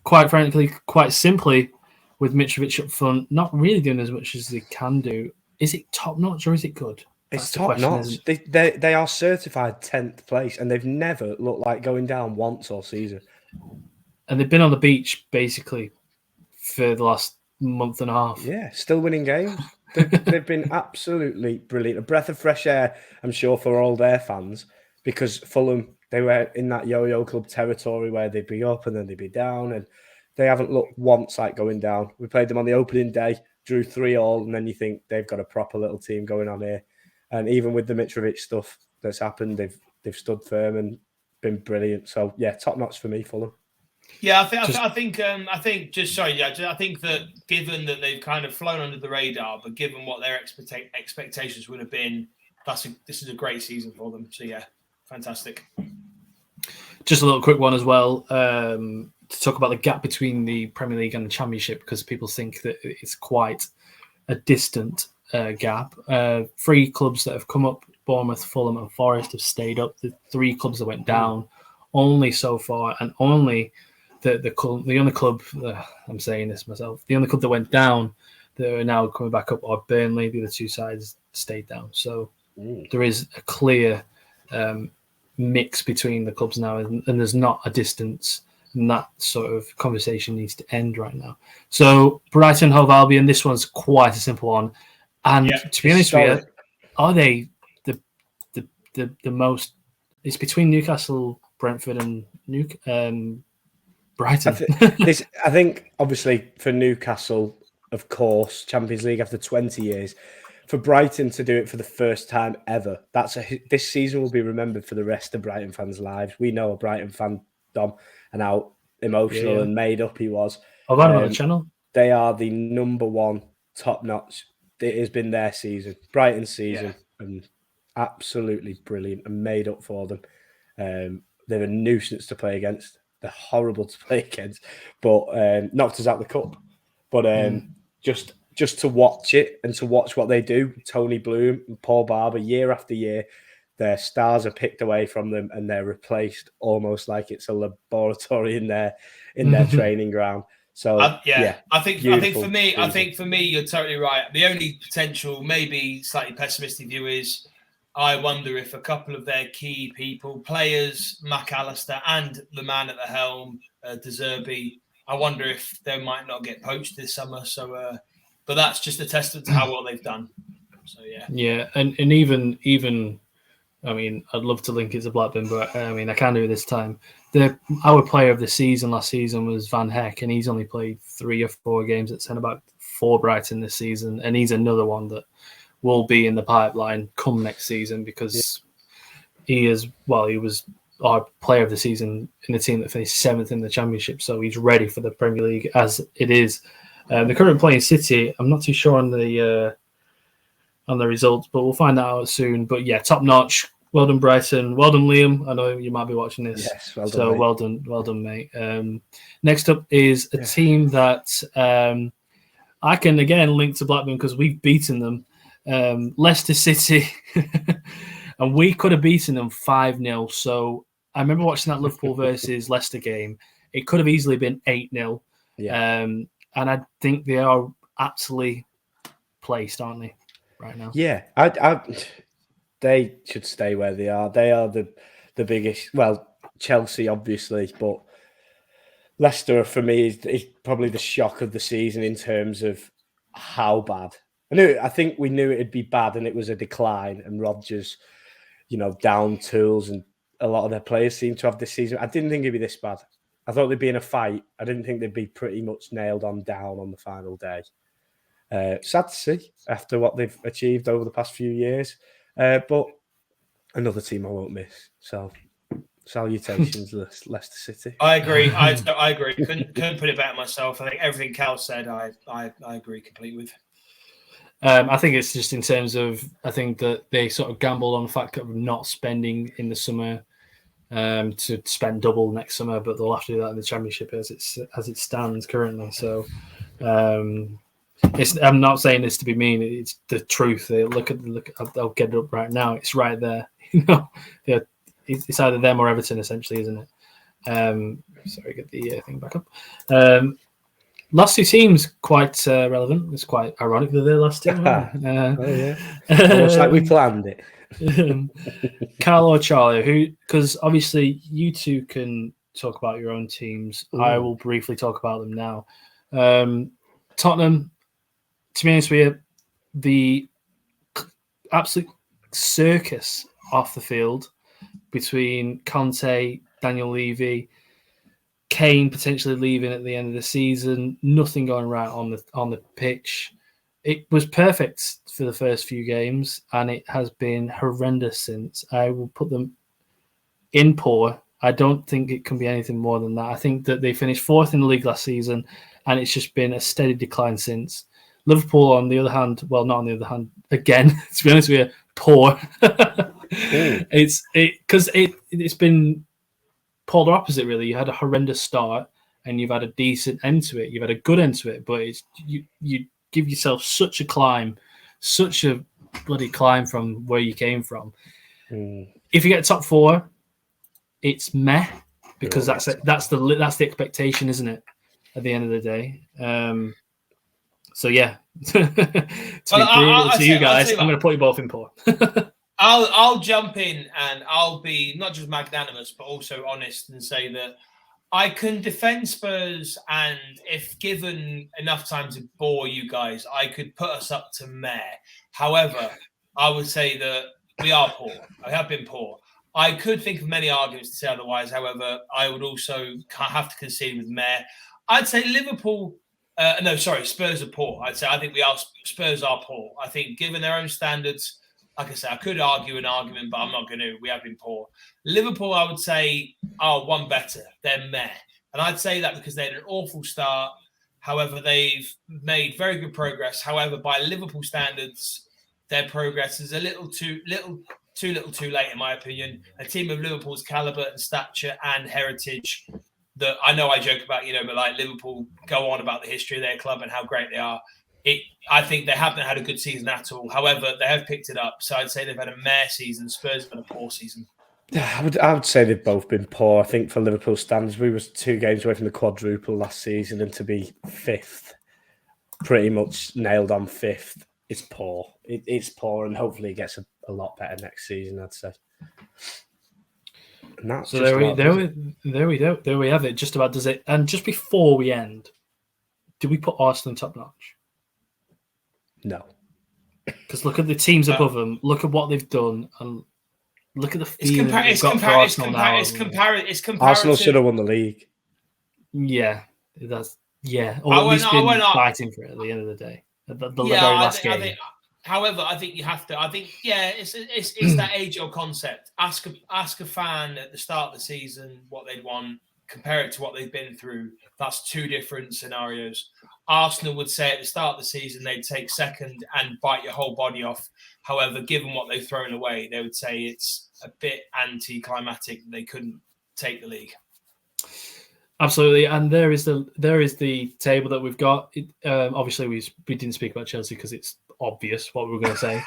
quite frankly, quite simply, with Mitrovic up front, not really doing as much as they can do. Is it top notch or is it good? It's top notch. They are certified 10th place, and they've never looked like going down once all season. And they've been on the beach basically for the last month and a half. Yeah, still winning games. They've been absolutely brilliant. A breath of fresh air, I'm sure, for all their fans, because Fulham, they were in that yo-yo club territory where they'd be up and then they'd be down, and they haven't looked once like going down. We played them on the opening day, drew 3-3, and then you think they've got a proper little team going on here. And even with the Mitrovic stuff that's happened, they've stood firm and been brilliant. So yeah, top notch for me, Fulham. Yeah, I think that given that they've kind of flown under the radar, but given what their expectations would have been, this is a great season for them. So yeah, fantastic. just a little quick one as well to talk about the gap between the Premier League and the Championship, because people think that it's quite a distant gap. 3 clubs that have come up, Bournemouth, Fulham and Forest, have stayed up. The 3 clubs that went down only so far, and only the only club, I'm saying this myself, the only club that went down that are now coming back up are Burnley. The other 2 sides stayed down. So there is a clear mix between the clubs now, and there's not a distance, and that sort of conversation needs to end right now. So Brighton, Hove Albion, this one's quite a simple one, and to be honest with you, are they the most? It's between Newcastle, Brentford, and Brighton. I think obviously for Newcastle, of course, Champions League after 20 years. For Brighton to do it for the first time ever, this season will be remembered for the rest of Brighton fans' lives. We know a Brighton fan, Dom, and how emotional and made up he was. I've had him on the channel. They are the number 1 top notch. It has been their season, Brighton's season, and absolutely brilliant and made up for them. They're a nuisance to play against. They're horrible to play against, but knocked us out the cup. But just to watch it and to watch what they do, Tony Bloom and Paul Barber, year after year, their stars are picked away from them and they're replaced almost like it's a laboratory in their training ground. So I think for me, you're totally right. The only potential, maybe slightly pessimistic view is, I wonder if a couple of their key people, players, McAllister and the man at the helm, De Zerbi, I wonder if they might not get poached this summer. So, but that's just a testament to how well they've done. So and even, I mean, I'd love to link it to Blackburn, but I mean, I can't do it this time. Our player of the season last season was Van Heck, and he's only played 3 or 4 games at centre back for Brighton this season, and he's another one that will be in the pipeline come next season, because he was our player of the season in the team that finished 7th in the Championship, so he's ready for the Premier League as it is. The current playing City, I'm not too sure on the results, but we'll find that out soon. But yeah, top notch. Well done, Brighton. Well done, Liam. I know you might be watching this. Yes, well done. So mate. well done, mate. Next up is a team that I can again link to Blackburn because we've beaten them. Leicester City, and we could have beaten them 5-0. So I remember watching that Liverpool versus Leicester game. It could have easily been 8-0. Yeah. And I think they are absolutely placed, aren't they, right now? Yeah, they should stay where they are. They are the biggest. Well, Chelsea, obviously, but Leicester, for me, is probably the shock of the season in terms of how bad. I think we knew it'd be bad, and it was a decline. And Rodgers, down tools, and a lot of their players seem to have this season. I didn't think it'd be this bad. I thought they'd be in a fight. I didn't think they'd be pretty much nailed on down on the final day. Sad to see after what they've achieved over the past few years. But another team I won't miss. So salutations, Leicester City. I agree. I agree. Couldn't put it better myself. I think everything Cal said, I agree completely with. I think it's just in terms of, I think that they sort of gambled on the fact of not spending in the summer to spend double next summer, but they'll have to do that in the Championship as it stands currently. So I'm not saying this to be mean. It's the truth. Look. I'll get it up right now. It's right there. It's either them or Everton, essentially, isn't it? Sorry, get the thing back up. Last 2 teams quite relevant. It's quite ironic that they're last 2. Almost like we planned it. Carl or Charlie, because obviously you two can talk about your own teams. Ooh. I will briefly talk about them now. Tottenham, to be honest with you, the absolute circus off the field between Conte, Daniel Levy, Kane potentially leaving at the end of the season, nothing going right on the pitch. It was perfect for the first few games, and it has been horrendous since. I will put them in poor. I don't think it can be anything more than that. I think that they finished 4th in the league last season, and it's just been a steady decline since. Liverpool, on the other hand, well, not on the other hand, again, to be honest with you, poor. It's been polar opposite, really. You had a horrendous start, and you've had a decent end to it. You've had a good end to it, but it's you give yourself such a climb, such a bloody climb from where you came from. If you get top 4, it's meh, because that's the expectation, isn't it? At the end of the day. So yeah, to be brutal to you guys, I'm going to put you both in poor. I'll jump in and I'll be not just magnanimous but also honest and say that I can defend Spurs, and if given enough time to bore you guys, I could put us up to meh. However, I would say that we are poor. I have been poor. I could think of many arguments to say otherwise. However, I would also have to concede with meh. I'd say Liverpool. Spurs are poor. I think Spurs are poor. I think given their own standards, like I said, I could argue an argument, but I'm not going to. We have been poor. Liverpool, I would say, are one better. They're meh. And I'd say that because they had an awful start. However, they've made very good progress. However, by Liverpool standards, their progress is a little too late, in my opinion. A team of Liverpool's caliber and stature and heritage that I know I joke about, but like Liverpool go on about the history of their club and how great they are. I think they haven't had a good season at all. However, they have picked it up. So I'd say they've had a meh season. Spurs have had a poor season. I would say they've both been poor. I think for Liverpool standards, we were 2 games away from the quadruple last season, and to be 5th, pretty much nailed on 5th, it's poor. It's poor, and hopefully it gets a lot better next season, I'd say. And that's so there we have it. Just about does it. And just before we end, do we put Arsenal top notch? No, because look at the teams above them. Look at what they've done, and look at the feeling they've got for Arsenal now. It's comparative. Arsenal should have won the league. Yeah, that's or at least been fighting for it at the end of the day. At the very last game. However, I think you have to. I think it's that age-old concept. Ask a fan at the start of the season what they'd want. Compare it to what they've been through. That's 2 different scenarios. Arsenal would say at the start of the season they'd take second and bite your whole body off. However, given what they've thrown away, they would say it's a bit anticlimactic that they couldn't take the league. Absolutely, and there is the table that we've got. Obviously, we didn't speak about Chelsea because it's obvious what we were going to say.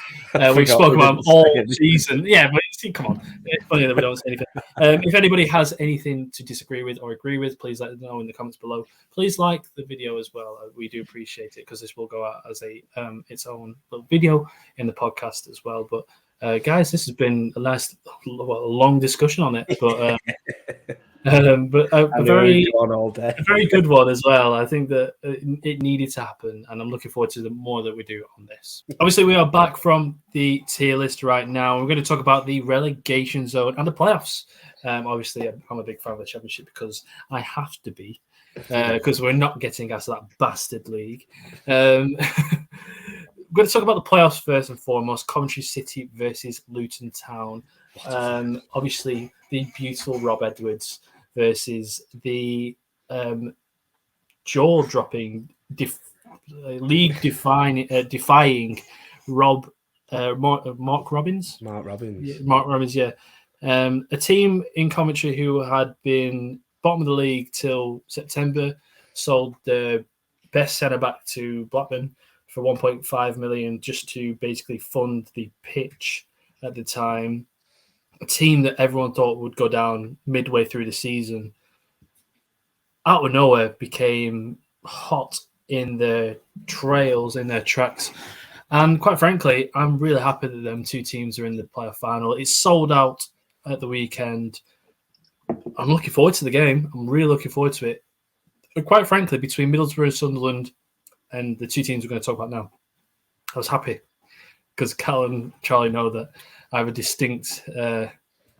We've spoken about them all season. Yeah, but come on. It's funny that we don't say anything. If anybody has anything to disagree with or agree with, please let us know in the comments below. Please like the video as well. We do appreciate it because this will go out as its own little video in the podcast as well. But guys, this has been a long discussion on it, but a very good one as well. I think that it needed to happen, and I'm looking forward to the more that we do on this. Obviously, we are back from the tier list right now. We're going to talk about the relegation zone and the playoffs. Obviously, I'm a big fan of the Championship because I have to be, because we're not getting out of that bastard league. We're going to talk about the playoffs first and foremost. Coventry City versus Luton Town. Obviously, the beautiful Rob Edwards versus the jaw-dropping, league-defying Mark Robbins. Mark Robbins. Yeah, Mark Robbins, yeah. A team in Coventry who had been bottom of the league till September, sold the best centre-back to Blackburn for 1.5 million just to basically fund the pitch at the time. A team that everyone thought would go down midway through the season, out of nowhere became hot in their trails, in their tracks. And quite frankly, I'm really happy that them 2 teams are in the playoff final. It's sold out at the weekend. I'm looking forward to the game. I'm really looking forward to it. But quite frankly, between Middlesbrough and Sunderland and the 2 teams we're going to talk about now, I was happy because Cal and Charlie know that I have a distinct,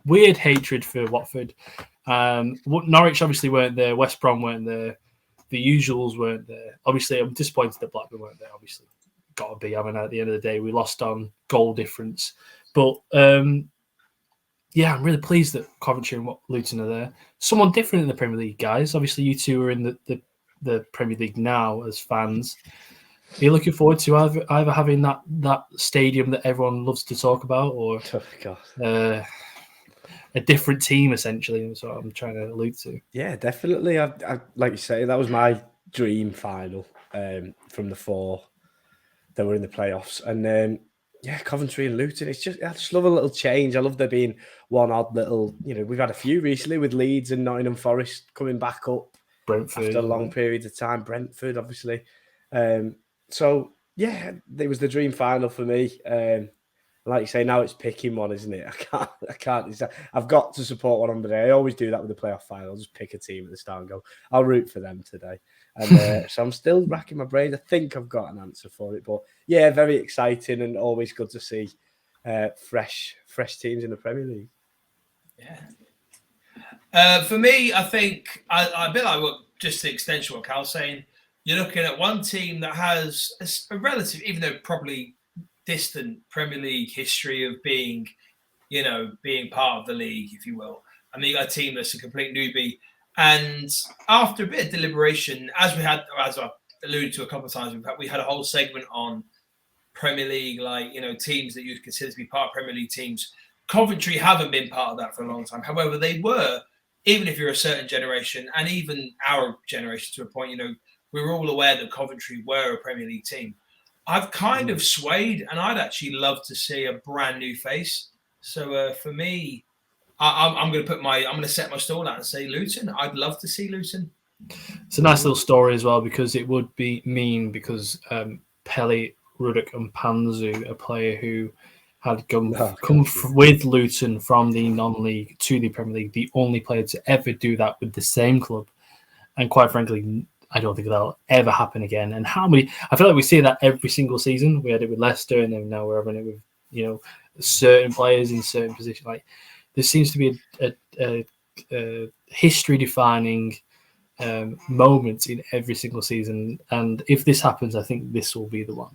weird hatred for Watford. Norwich obviously weren't there. West Brom weren't there. The usuals weren't there. Obviously, I'm disappointed that Blackburn weren't there. Obviously, got to be. I mean, at the end of the day, we lost on goal difference. But yeah, I'm really pleased that Coventry and Luton are there. Someone different in the Premier League, guys. Obviously, you 2 are in the Premier League now as fans. Are you looking forward to either having that stadium that everyone loves to talk about, or a different team essentially. That's what I'm trying to allude to. Yeah, definitely. I like you say, that was my dream final from the 4 that were in the playoffs, and yeah, Coventry and Luton. I just love a little change. I love there being one odd little. We've had a few recently with Leeds and Nottingham Forest coming back up Brentford after a long period of time. Brentford, obviously. So yeah, it was the dream final for me. Like you say, now it's picking one, isn't it? I can't decide. I've got to support one on today. I always do that with the playoff final. I'll just pick a team at the start and go, I'll root for them today. And so I'm still racking my brain. I think I've got an answer for it. But yeah, very exciting and always good to see fresh teams in the Premier League. Yeah. For me, I think I bit like just the extension of what Cal's saying. You're looking at one team that has a relative, even though probably distant Premier League history of being part of the league, if you will. I mean, you got a team that's a complete newbie. And after a bit of deliberation, as I alluded to a couple of times, we had a whole segment on Premier League, teams that you'd consider to be part of Premier League teams. Coventry haven't been part of that for a long time. However, they were, even if you're a certain generation, and even our generation to a point, we were all aware that Coventry were a Premier League team. I've kind of swayed, and I'd actually love to see a brand new face. So for me, I'm going to set my stall out and say Luton. I'd love to see Luton. It's a nice little story as well, because it would be mean because Pelly, Ruddock, and Panzu, a player who had come with Luton from the non-league to the Premier League, the only player to ever do that with the same club, and quite frankly, I don't think that'll ever happen again. And I feel like we see that every single season. We had it with Leicester, and then now we're having it with, certain players in certain positions. Like, there seems to be a history-defining moment in every single season. And if this happens, I think this will be the one.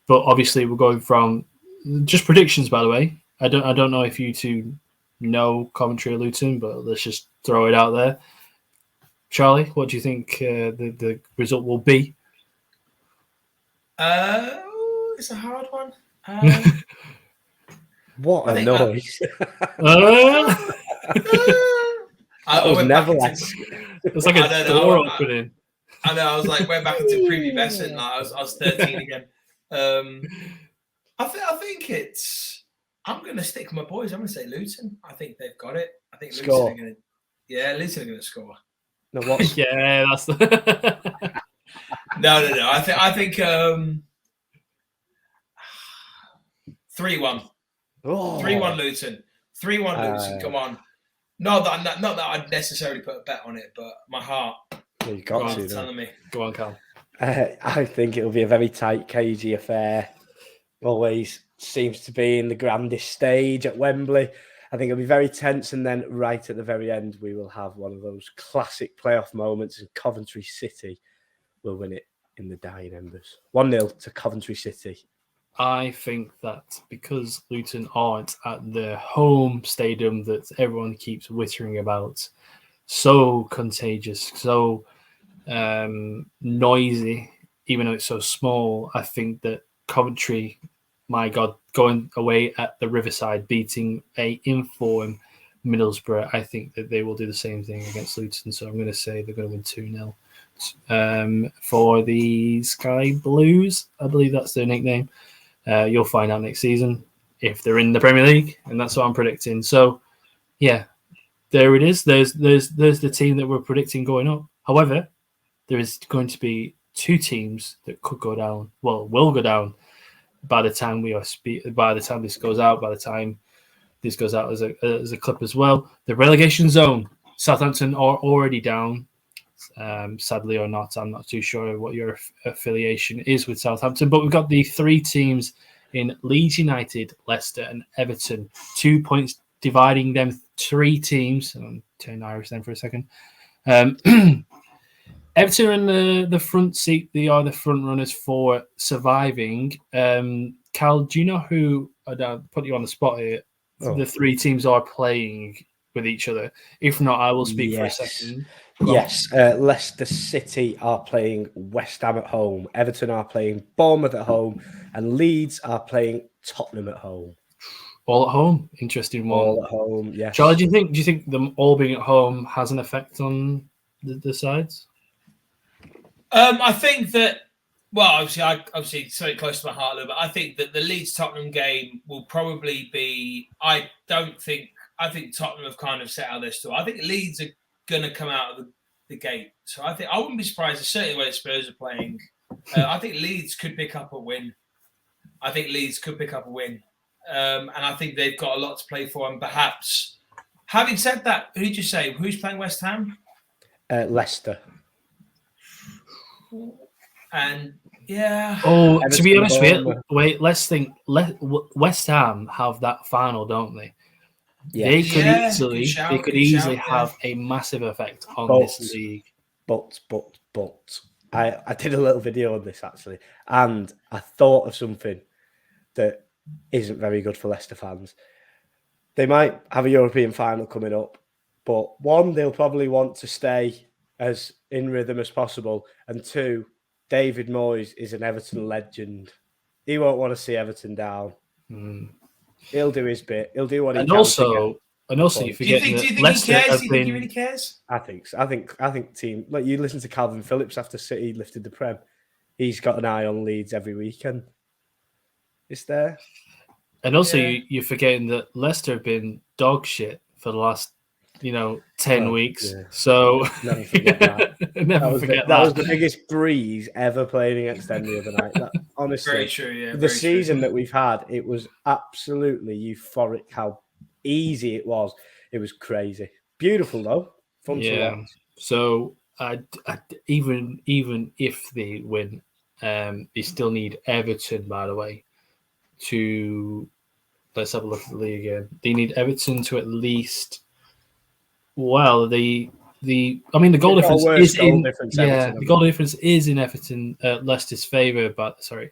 But obviously, we're going from just predictions, by the way. I don't know if you two know Coventry or Luton, but let's just throw it out there. Charlie, what do you think the result will be? It's a hard one. What a noise! I went never back last. It's like a door opening. I know. I was like, went back into preview and I was 13 again. I think it's. I'm going to stick with my boys. I'm going to say Luton. I think they've got it. I think Luton are going to. Yeah, Luton are going to score. No, what? Yeah, that's No. I think 3-1. 3-1 Luton. 3-1 Luton. Come on. Not that I'd necessarily put a bet on it, but my heart. Yeah, you got to. Telling me. Go on, Cal. I think it'll be a very tight, cagey affair. Always seems to be in the grandest stage at Wembley. I think it'll be very tense, and then right at the very end, we will have one of those classic playoff moments, and Coventry City will win it in the dying embers. 1-0 to Coventry City. I think that because Luton aren't at the home stadium that everyone keeps whittering about, so contagious, so noisy, even though it's so small, I think that Coventry, my God, going away at the Riverside, beating a informed Middlesbrough, I think that they will do the same thing against Luton. So I'm going to say they're going to win 2-0. For the Sky Blues, I believe that's their nickname. You'll find out next season if they're in the Premier League, and that's what I'm predicting. So, yeah, there it is. There's the team that we're predicting going up. However, there is going to be two teams that could go down. Well, will go down by the time by the time this goes out. By the time this goes out as a clip as well, the relegation zone. Southampton are already down. Sadly or not, I'm not too sure what your affiliation is with Southampton, but we've got the three teams in Leeds United, Leicester, and Everton. 2 points dividing them. Three teams. I'm turning Irish then for a second. Everton are in the front seat. They are the front runners for surviving. Cal, do you know who? I'll put you on the spot here. The three teams are playing with each other. If not, I will speak for a second. Yes, Leicester City are playing West Ham at home. Everton are playing Bournemouth at home, and Leeds are playing Tottenham at home. All at home. Interesting one. All at home, yes. Charlie, do you think them all being at home has an effect on the sides? I think that. Well, obviously, something close to my heart a little bit. I think that the Leeds Tottenham game will probably be. I think Tottenham have kind of set out their store. I think Leeds are going to come out of the gate. So I wouldn't be surprised. Certainly, the way the Spurs are playing, I think Leeds could pick up a win. And I think they've got a lot to play for. And perhaps, having said that, who did you say? Who's playing West Ham? Leicester. And yeah. Oh, Everton, to be honest with you, Bournemouth. wait, let's think. West Ham have that final, don't they? Yeah. They could Yeah, easily, good shout, they could good easily shout, have a massive effect on But- this league. But I did a little video on this actually, and I thought of something that isn't very good for Leicester fans. They might have a European final coming up, but one, they'll probably want to stay as in rhythm as possible, and two, David Moyes is an Everton legend. He won't want to see Everton down. He'll do his bit. He'll do what he And can. also, you Do forget you that think Leicester he cares? have Do you think he been. really cares? I think so. I think team like you listen to Calvin Phillips after City lifted the Prem. He's got an eye on Leeds every weekend. It's there. And also, Yeah. you're forgetting that Leicester have been dog shit for the last, 10 weeks. Yeah. So Never forget that. never forget That was the biggest breeze ever playing against them the other night. Honestly, Very true. Yeah. the very season true. that we've had, it was absolutely euphoric how easy it was. It was crazy. Beautiful though. Fun to Yeah. watch. So even if they win, they still need Everton, by the way, to let's have a look at the league again. They need Everton to at least. Well, the goal difference is in the goal difference is in Everton Leicester's favour, but sorry,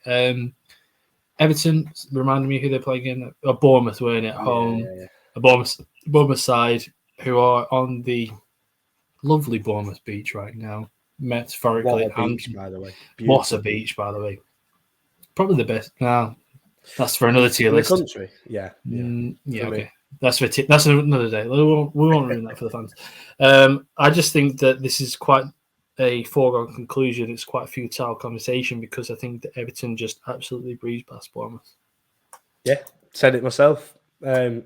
Everton reminded me who they're playing again. Bournemouth weren't at home. Yeah. A Bournemouth side who are on the lovely Bournemouth beach right now, metaphorically. What a beach, by the way. What a beach, by the way. Probably the best. No, that's for another tier in list. the country. Yeah. Okay. That's that's another day. We won't ruin that for the fans. I just think that this is quite a foregone conclusion. It's quite a futile conversation because I think that Everton just absolutely breezed past Bournemouth. Yeah, said it myself. I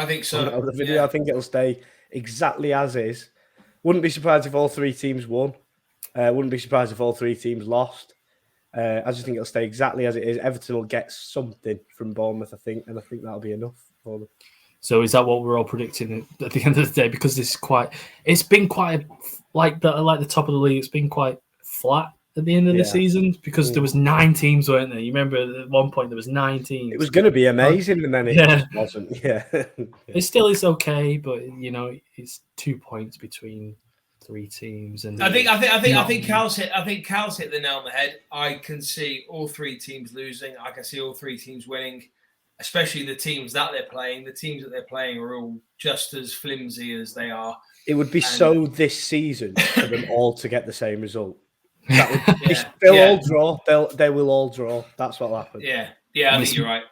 think so. The video, I think it'll stay exactly as is. Wouldn't be surprised if all three teams won. Wouldn't be surprised if all three teams lost. I just think it'll stay exactly as it is. Everton will get something from Bournemouth, I think, and I think that'll be enough for them. So is that what we're all predicting at the end of the day? Because it's been quite like the top of the league. It's been quite flat at the end of the season because there was 9 teams, weren't there? You remember at one point there was 9 teams. It was going to be amazing, and then it just wasn't. Yeah, it still is okay, but it's 2 points between 3 teams. And I think Cal's hit the nail on the head. I can see all 3 teams losing. I can see all 3 teams winning. Especially the teams that they're playing. The teams that they're playing are all just as flimsy as they are. It would be so this season for them all to get the same result. They'll all draw. They will all draw. That's what will happen. Yeah, I think you're right.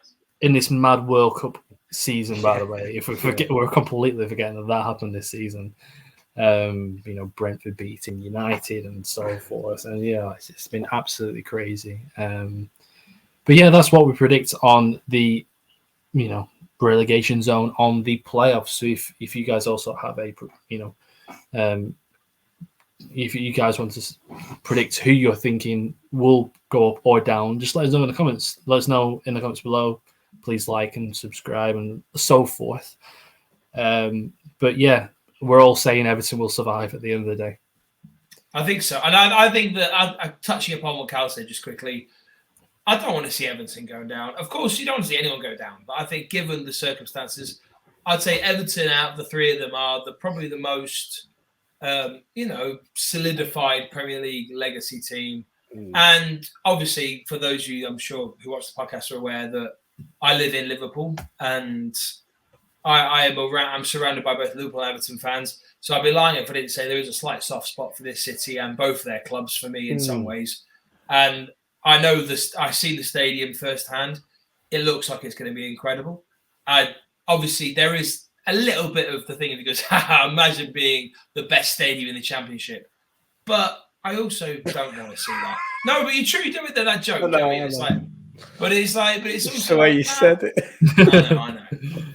In this mad World Cup season, by the way, if we forget, we're completely forgetting that happened this season. Brentford beating United and so forth, and it's been absolutely crazy. But that's what we predict on the relegation zone on the playoffs. So if you guys also have a if you guys want to predict who you're thinking will go up or down, just let us know in the comments. Let us know in the comments below. Please like and subscribe and so forth. But we're all saying Everton will survive at the end of the day. I think so, and I think that touching upon what Cal said just quickly. I don't want to see Everton going down. Of course, you don't want to see anyone go down. But I think given the circumstances, I'd say Everton out of the 3 of them are probably the most, solidified Premier League legacy team. And obviously, for those of you, I'm sure, who watch the podcast are aware that I live in Liverpool and I'm surrounded by both Liverpool and Everton fans. So I'd be lying if I didn't say there is a slight soft spot for this city and both their clubs for me in some ways. And I know this. I see the stadium firsthand. It looks like it's going to be incredible. Obviously, there is a little bit of the thing that goes, imagine being the best stadium in the Championship. But I also don't want to see that. No, but you truly do it that joke, Joey. It's like, but it's also the way you said it. I know.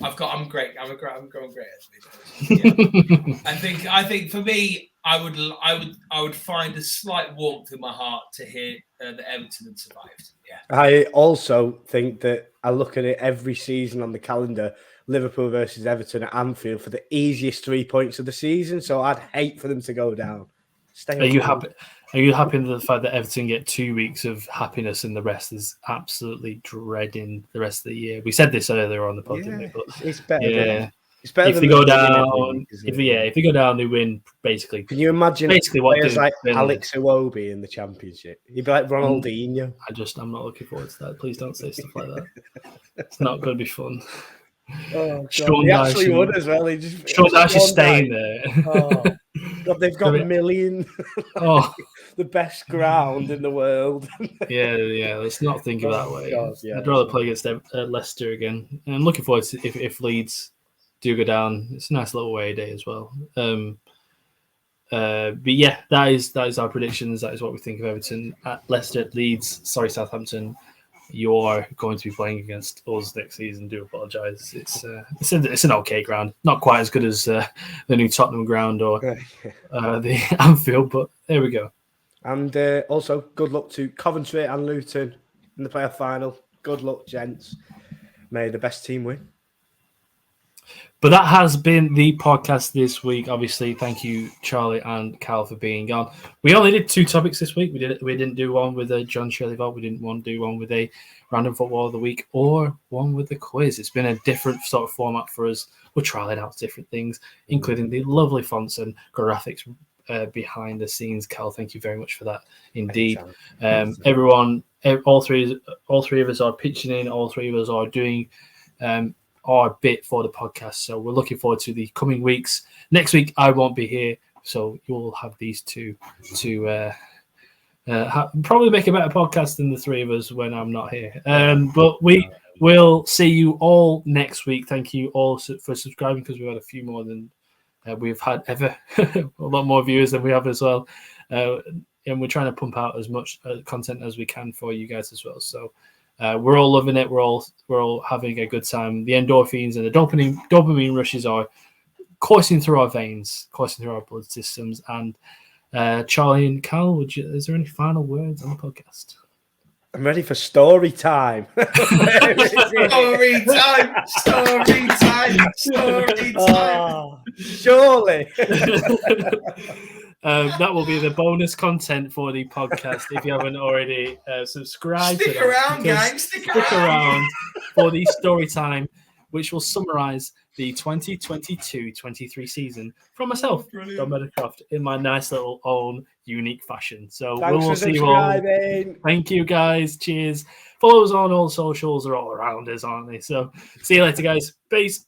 I'm great. I'm going great. Yeah. I think for me, I would find a slight warmth in my heart to hear that Everton had survived. Yeah. I also think that I look at it every season on the calendar, Liverpool versus Everton at Anfield for the easiest 3 points of the season. So I'd hate for them to go down. Are you happy? Are you happy with the fact that Everton get 2 weeks of happiness and the rest is absolutely dreading the rest of the year? We said this earlier on the podcast, didn't we? But it's better. Yeah. It's better if than they go down. If they go down, they win basically. Can you imagine basically players like Alex Iwobi in the Championship? He'd be like Ronaldinho. I'm not looking forward to that. Please don't say stuff like that. It's not going to be fun. Oh, God. He actually would as well. Sean Dyche is staying there. Oh, God, they've got a million. The best ground in the world. yeah. Let's not think of that way. God, yeah, I'd rather play against Leicester again. And I'm looking forward to if Leeds do go down. It's a nice little away day as well. But yeah, that is our predictions. That is what we think of Everton at Leicester, Leeds. Sorry, Southampton. You are going to be playing against us next season. Do apologise. It's an okay ground, not quite as good as the new Tottenham ground or the Anfield, but there we go. And also, good luck to Coventry and Luton in the playoff final. Good luck, gents. May the best team win. But that has been the podcast this week. Obviously, thank you, Charlie and Cal, for being on. We only did 2 topics this week. We didn't do one with a John Shirley vote. We didn't want to do one with a random football of the week or one with the quiz. It's been a different sort of format for us. We're trialing out different things, including the lovely fonts and graphics behind the scenes. Cal, thank you very much for that. Indeed, everyone, all three of us are pitching in. All 3 of us are doing our bit for the podcast. So we're looking forward to the coming weeks. Next week, I won't be here, so you'll have these 2 to probably make a better podcast than the 3 of us when I'm not here. But we will see you all next week. Thank you all for subscribing, because we've had a few more than we've had ever. A lot more viewers than we have as well. And we're trying to pump out as much content as we can for you guys as well. So we're all loving it. We're all having a good time. The endorphins and the dopamine rushes are coursing through our veins, coursing through our blood systems. And Charlie and Cal, is there any final words on the podcast? I'm ready for story time. Story time. Surely. That will be the bonus content for the podcast. If you haven't already subscribed, stick around, gang. Stick around for the story time, which will summarize the 2022-23 season from myself, Don Meadowcroft, in my nice little own unique fashion. So we'll see you all. Thank you, guys. Cheers. Follow us on all socials. They're all around us, aren't they? So see you later, guys. Peace.